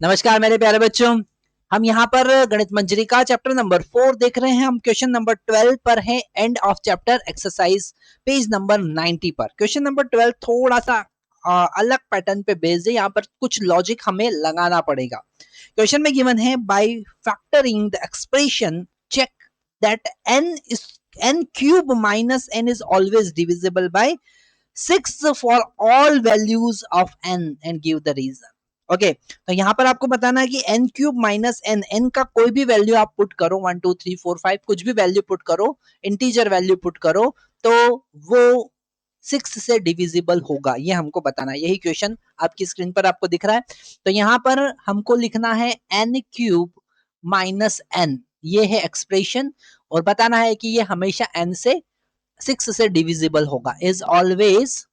नमस्कार मेरे प्यारे बच्चों, हम यहाँ पर गणित मंजरी का चैप्टर नंबर 4 देख रहे हैं। हम क्वेश्चन नंबर 12 पर हैं, end of chapter exercise page number 90 पर। क्वेश्चन नंबर 12 थोड़ा सा अलग पैटर्न पे बेस्ड है। यहाँ पर कुछ लॉजिक हमें लगाना पड़ेगा। क्वेश्चन में गिवन है, by factoring the expression check that n cube minus n is always divisible by 6 for all values of n and give the reason. Okay, तो यहाँ पर आपको बताना है कि n cube minus n, n का कोई भी वैल्यू आप पुट करो, 1 2 3 4 5 कुछ भी वैल्यू पुट करो, इंटीजर वैल्यू पुट करो, तो वो 6 से डिविजिबल होगा। ये हमको बताना है। यही क्वेश्चन आपकी स्क्रीन पर आपको दिख रहा है। तो यहाँ पर हमको लिखना है n क्यूब माइनस n, ये है एक्सप्रेशन, और बताना है कि ये हमेशा n से 6 से डिविजिबल होगा। इज ऑलवेज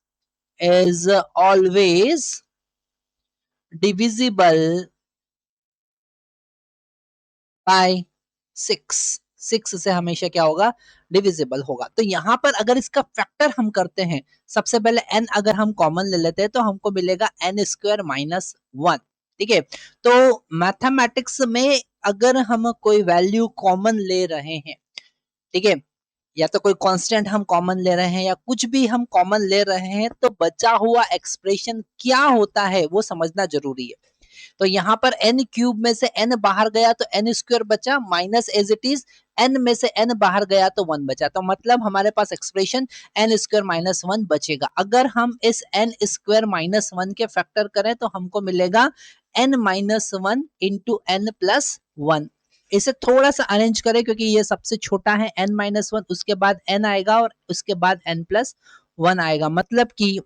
डिविजिबल बाय 6 से हमेशा क्या होगा, डिविजिबल होगा। तो यहां पर अगर इसका फैक्टर हम करते हैं, सबसे पहले n अगर हम कॉमन ले लेते हैं तो हमको मिलेगा n स्क्वायर माइनस 1। ठीक है, तो मैथमेटिक्स में अगर हम कोई वैल्यू कॉमन ले रहे हैं, ठीक है, या तो कोई कांस्टेंट हम कॉमन ले रहे हैं या कुछ भी हम कॉमन ले रहे हैं, तो बचा हुआ एक्सप्रेशन क्या होता है वो समझना जरूरी है। तो यहाँ पर n क्यूब में से n बाहर गया तो n स्क्वायर बचा, minus as it is n में से n बाहर गया तो 1 बचा। तो मतलब हमारे पास एक्सप्रेशन n स्क्वायर माइनस 1 बचेगा। अगर हम इस n स्क्वायर माइनस 1 के फैक्टर करें तो हमको मिलेगा n minus 1 into n plus 1। इसे थोड़ा सा अरेंज करें क्योंकि ये सबसे छोटा है, n माइनस 1, उसके बाद n आएगा और उसके बाद n प्लस 1 आएगा। मतलब कि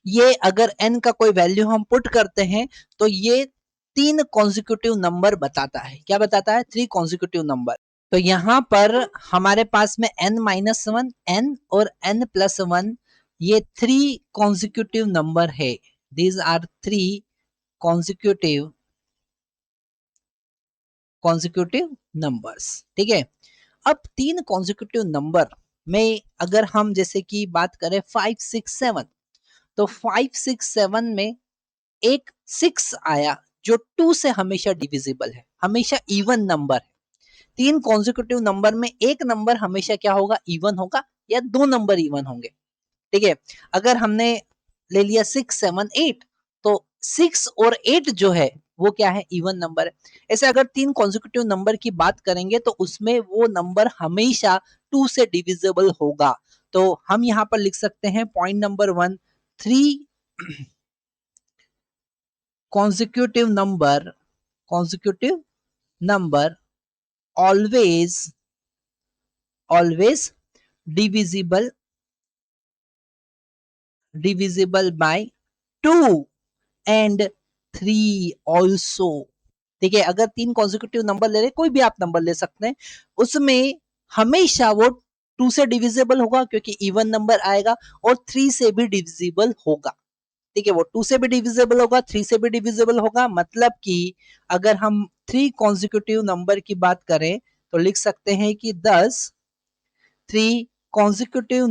ये अगर n का कोई वैल्यू हम पुट करते हैं तो ये 3 कॉन्जिक्यूटिव नंबर बताता है। क्या बताता है? 3 कॉन्जिक्यूटिव नंबर। तो यहाँ पर हमारे पास में n माइनस 1, n और n प्लस 1, ये 3 कॉन्जिक्यूटिव नंबर है। These are 3 consecutive numbers. ठीक है, अब 3 कॉन्जिक्यूटिव नंबर में अगर हम जैसे कि बात करें 5 6 7, तो 5 6 7 में एक 6 आया जो 2 से हमेशा डिविजिबल है, हमेशा इवन नंबर है। 3 कॉन्जिक्यूटिव नंबर में एक नंबर हमेशा क्या होगा, इवन होगा, या 2 नंबर इवन होंगे। ठीक है, अगर हमने ले लिया 6 7 8, तो 6 और 8 जो है वो क्या है, इवन नंबर है। ऐसे अगर 3 कॉन्जिक्यूटिव नंबर की बात करेंगे तो उसमें वो नंबर हमेशा 2 से डिविजिबल होगा। तो हम यहां पर लिख सकते हैं point number 1, 3 consecutive number always divisible by 2 and 3 also। ठीक है, अगर 3 कॉन्जिक्यूटिव नंबर ले रहे, कोई भी आप नंबर ले सकते हैं, उसमें हमेशा वो 2 से डिविजिबल होगा क्योंकि इवन नंबर आएगा, और 3 से भी डिविजिबल होगा। ठीक है, वो 2 से भी डिविजिबल होगा, 3 से भी डिविजिबल होगा। मतलब कि अगर हम 3 कॉन्जिक्यूटिव नंबर की बात करें तो लिख सकते हैं कि 3 consecutive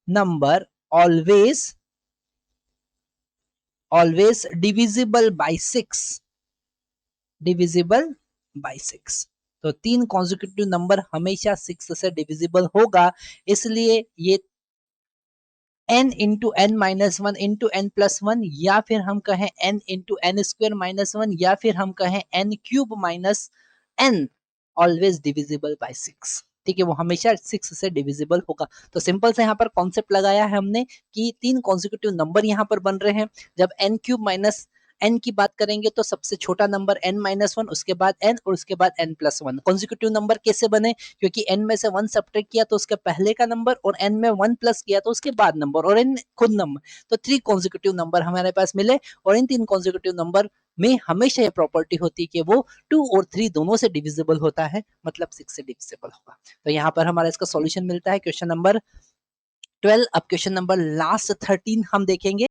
number always divisible by 6। तो 3 कॉन्जिक्यूटिव नंबर हमेशा 6 से डिविजिबल होगा। इसलिए ये n into n minus 1 into n plus 1, या फिर हम कहें n into n square minus 1, या फिर हम कहें n cube minus n, always divisible by 6। ठीक है, वो हमेशा 6 से डिविजिबल होगा। तो सिंपल से यहाँ पर कॉन्सेप्ट लगाया है हमने कि 3 कॉन्जिक्यूटिव नंबर यहाँ पर बन रहे हैं। जब n क्यूब माइनस n की बात करेंगे तो सबसे छोटा नंबर n माइनस 1, उसके बाद n और उसके बाद n प्लस 1। कॉन्जिक्यूटिव नंबर कैसे बने? क्योंकि n में से 1 सब्ट्रैक्ट किया तो उसके पहले का नंबर, और n में 1 प्लस किया तो उसके बाद नंबर, और n खुद नंबर। तो 3 कॉन्जिक्यूटिव नंबर हमारे पास मिले, और इन 3 कॉन्जिक्यूटिव नंबर में हमेशा ये प्रॉपर्टी होती है कि वो 2 और 3 दोनों से डिविजिबल होता है, मतलब 6 से डिविजिबल होगा। तो यहाँ पर हमारा इसका सॉल्यूशन मिलता है क्वेश्चन नंबर 12। अब क्वेश्चन नंबर लास्ट 13 हम देखेंगे।